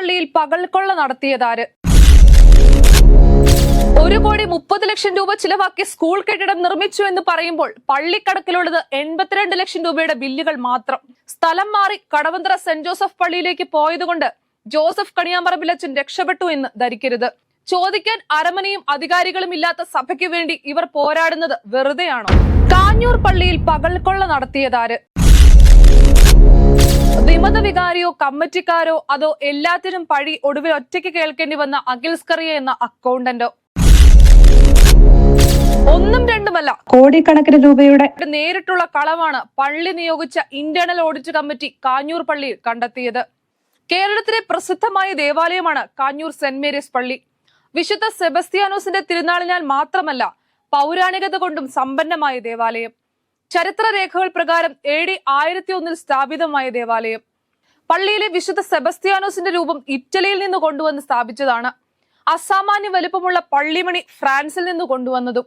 പള്ളിയിൽ പകൽക്കൊള്ള നടത്തിയതാര്? 1,30,00,000 രൂപ ചിലവാക്കി സ്കൂൾ കെട്ടിടം നിർമ്മിച്ചു എന്ന് പറയുമ്പോൾ പള്ളിക്കടക്കിലുള്ളത് 82 ലക്ഷം രൂപയുടെ ബില്ലുകൾ മാത്രം. സ്ഥലം മാറി കടവന്ത്ര സെന്റ് ജോസഫ് പള്ളിയിലേക്ക് പോയതുകൊണ്ട് ജോസഫ് കണിയാമ്പറമ്പിലച്ചൻ രക്ഷപ്പെട്ടു എന്ന് ധരിക്കരുത്. ചോദിക്കാൻ അരമനയും അധികാരികളും ഇല്ലാത്ത സഭയ്ക്ക് വേണ്ടി ഇവർ പോരാടുന്നത് വെറുതെയാണോ? കാഞ്ഞൂർ പള്ളിയിൽ പകൽക്കൊള്ള നടത്തിയതാര്? വിമത വികാരിയോ കമ്മിറ്റിക്കാരോ അതോ എല്ലാത്തിനും പഴി ഒടുവിൽ ഒറ്റയ്ക്ക് കേൾക്കേണ്ടി വന്ന അഖിൽസ്കറിയ എന്ന അക്കൗണ്ടന്റോ? ഒന്നും രണ്ടുമല്ല, കോടിക്കണക്കിന് രൂപയുടെ നേരിട്ടുള്ള കളവാണ് പള്ളി നിയോഗിച്ച ഇന്റേണൽ ഓഡിറ്റ് കമ്മിറ്റി കാഞ്ഞൂർ പള്ളിയിൽ കണ്ടെത്തിയത്. കേരളത്തിലെ പ്രസിദ്ധമായ ദേവാലയമാണ് കാഞ്ഞൂർ സെന്റ് മേരീസ് പള്ളി. വിശുദ്ധ സെബസ്ത്യാനോസിന്റെ തിരുനാളിനാൽ മാത്രമല്ല, പൗരാണികത കൊണ്ടും സമ്പന്നമായ ദേവാലയം. ചരിത്രരേഖകൾ പ്രകാരം AD 1001 സ്ഥാപിതമായ ദേവാലയം. പള്ളിയിലെ വിശുദ്ധ സെബസ്ത്യാനോസിന്റെ രൂപം ഇറ്റലിയിൽ നിന്ന് കൊണ്ടുവന്ന് സ്ഥാപിച്ചതാണ്. അസാമാന്യ വലുപ്പമുള്ള പള്ളിമണി ഫ്രാൻസിൽ നിന്ന് കൊണ്ടുവന്നതും.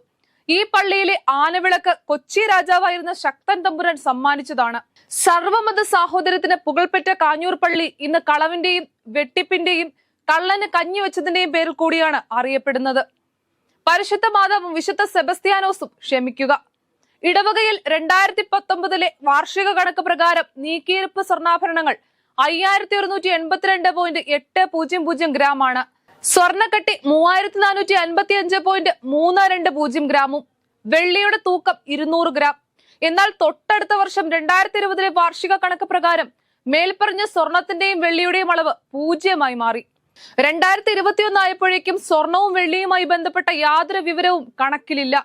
ഈ പള്ളിയിലെ ആനവിളക്ക് കൊച്ചി രാജാവായിരുന്ന ശക്തൻ തമ്പുരാൻ സമ്മാനിച്ചതാണ്. സർവമത സാഹോദര്യത്തിന് പുകൾപെറ്റ കാഞ്ഞൂർ പള്ളി ഇന്ന് കളവിന്റെയും വെട്ടിപ്പിന്റെയും കള്ളന് കഞ്ഞിവെച്ചതിന്റെയും പേരിൽ കൂടിയാണ് അറിയപ്പെടുന്നത്. പരിശുദ്ധ മാതാവും വിശുദ്ധ സെബസ്ത്യാനോസും ക്ഷമിക്കുക. ഇടവകയിൽ 2019 വാർഷിക കണക്ക് പ്രകാരം നീക്കിയിരുപ്പ് സ്വർണ്ണാഭരണങ്ങൾ 5182.800 ഗ്രാം ആണ്. സ്വർണ്ണക്കട്ടി 3455.32 ഗ്രാമും. വെള്ളിയുടെ തൂക്കം 200 ഗ്രാം. എന്നാൽ തൊട്ടടുത്ത വർഷം 2020 വാർഷിക കണക്ക് പ്രകാരം മേൽപ്പറഞ്ഞ സ്വർണത്തിന്റെയും വെള്ളിയുടെയും അളവ് 0 മാറി. 2021 ആയപ്പോഴേക്കും സ്വർണവും വെള്ളിയുമായി ബന്ധപ്പെട്ട യാതൊരു വിവരവും കണക്കിലില്ല.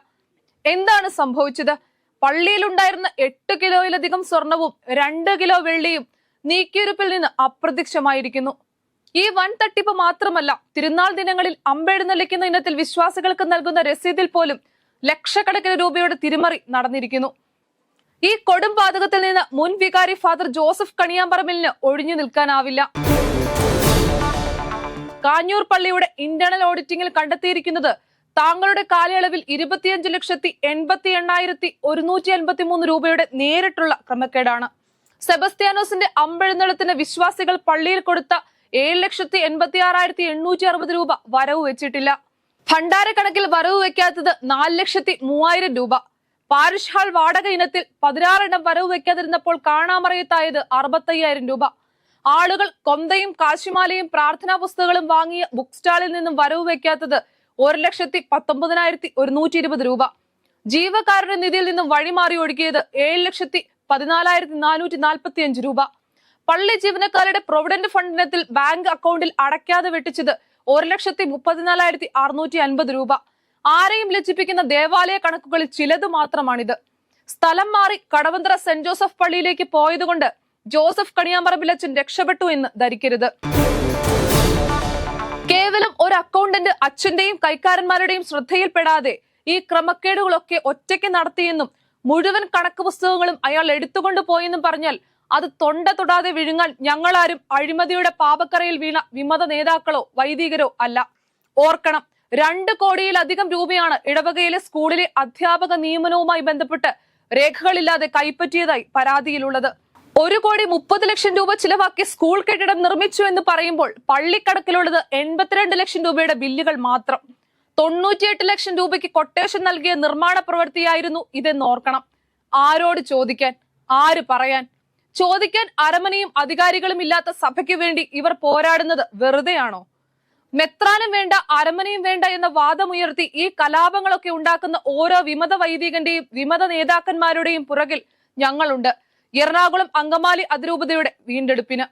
എന്താണ് സംഭവിച്ചത്? പള്ളിയിലുണ്ടായിരുന്ന 8 കിലോയിലധികം സ്വർണവും 2 കിലോ വെള്ളിയും നീക്കിയിരുപ്പിൽ നിന്ന് അപ്രത്യക്ഷമായിരിക്കുന്നു. ഈ വൻ തട്ടിപ്പ് മാത്രമല്ല, തിരുനാൾ ദിനങ്ങളിൽ അമ്പെഴുന്നള്ളിക്കുന്ന ഇനത്തിൽ വിശ്വാസികൾക്ക് നൽകുന്ന രസീതിൽ പോലും ലക്ഷക്കണക്കിന് രൂപയുടെ തിരിമറി നടന്നിരിക്കുന്നു. ഈ കൊടും പാതകത്തിൽ നിന്ന് മുൻ വികാരി ഫാദർ ജോസഫ് കണിയാമ്പറമ്പിലിന് ഒഴിഞ്ഞു നിൽക്കാനാവില്ല. കാഞ്ഞൂർ പള്ളിയുടെ ഇന്റേണൽ ഓഡിറ്റിംഗിൽ കണ്ടെത്തിയിരിക്കുന്നത് താങ്കളുടെ കാലയളവിൽ 25,88,183 രൂപയുടെ നേരിട്ടുള്ള ക്രമക്കേടാണ്. സെബസ്ത്യാനോസിന്റെ അമ്പെഴുന്നള്ളത്തിന് വിശ്വാസികൾ പള്ളിയിൽ കൊടുത്ത 7,86,860 രൂപ വരവ് വെച്ചിട്ടില്ല. ഭണ്ഡാര കണക്കിൽ വരവ് വെക്കാത്തത് 4,03,000 രൂപ. പാരിഷ് ഹാൾ വാടക ഇനത്തിൽ 16 എണ്ണം വരവ് വെക്കാതിരുന്നപ്പോൾ കാണാമറയത്തായത് 65,000 രൂപ. ആളുകൾ കൊന്തയും കാശിമാലയും പ്രാർത്ഥനാ പുസ്തകങ്ങളും വാങ്ങിയ ബുക്ക് സ്റ്റാളിൽ നിന്നും വരവ് വെക്കാത്തത് 1,19,120 രൂപ. ജീവകാരുടെ നിധിയിൽ നിന്നും വഴിമാറി ഒഴുകിയത് 7,14,445 രൂപ. പള്ളി ജീവനക്കാരുടെ പ്രൊവിഡന്റ് ഫണ്ട് ഇനത്തിൽ ബാങ്ക് അക്കൗണ്ടിൽ അടയ്ക്കാതെ വെട്ടിച്ചത് 1,34,650 രൂപ. ആരെയും ലജ്ജിപ്പിക്കുന്ന ദേവാലയ കണക്കുകളിൽ ചിലത് മാത്രമാണിത്. സ്ഥലം മാറി കടവന്ത്ര സെന്റ് ജോസഫ് പള്ളിയിലേക്ക് പോയതുകൊണ്ട് ജോസഫ് കണിയാമ്പറമ്പിലച്ചൻ രക്ഷപ്പെട്ടു എന്ന് ധരിക്കരുത്. കേവലം ഒരു അക്കൗണ്ടന്റ് അച്ഛന്റെയും കൈക്കാരന്മാരുടെയും ശ്രദ്ധയിൽപ്പെടാതെ ഈ ക്രമക്കേടുകളൊക്കെ ഒറ്റയ്ക്ക് നടത്തിയെന്നും മുഴുവൻ കണക്ക് പുസ്തകങ്ങളും അയാൾ എടുത്തുകൊണ്ട് പോയെന്നും പറഞ്ഞാൽ അത് തൊണ്ട തൊടാതെ വിഴുങ്ങാൻ ഞങ്ങളാരും അഴിമതിയുടെ പാപക്കറയിൽ വീണ വിമത നേതാക്കളോ വൈദികരോ അല്ല. ഓർക്കണം, 2 കോടിയിലധികം രൂപയാണ് ഇടവകയിലെ സ്കൂളിലെ അധ്യാപക നിയമനവുമായി ബന്ധപ്പെട്ട് രേഖകളില്ലാതെ കൈപ്പറ്റിയതായി പരാതിയിലുള്ളത്. 1,30,00,000 രൂപ ചിലവാക്കി സ്കൂൾ കെട്ടിടം നിർമ്മിച്ചു എന്ന് പറയുമ്പോൾ പള്ളിക്കടക്കിലുള്ളത് 82 ലക്ഷം രൂപയുടെ ബില്ലുകൾ മാത്രം. 98 ലക്ഷം രൂപയ്ക്ക് കൊട്ടേഷൻ നൽകിയ നിർമ്മാണ പ്രവൃത്തിയായിരുന്നു ഇതെന്ന് ഓർക്കണം. ആരോട് ചോദിക്കാൻ? ആര് പറയാൻ? ചോദിക്കാൻ അരമനയും അധികാരികളും ഇല്ലാത്ത സഭയ്ക്ക് വേണ്ടി ഇവർ പോരാടുന്നത് വെറുതെയാണോ? മെത്രാനും വേണ്ട അരമനയും വേണ്ട എന്ന വാദമുയർത്തി ഈ കലാപങ്ങളൊക്കെ ഉണ്ടാക്കുന്ന ഓരോ വിമത വൈദികന്റെയും വിമത നേതാക്കന്മാരുടെയും പുറകിൽ ഞങ്ങളുണ്ട്. എറണാകുളം അങ്കമാലി അതിരൂപതയുടെ വീണ്ടെടുപ്പിന്.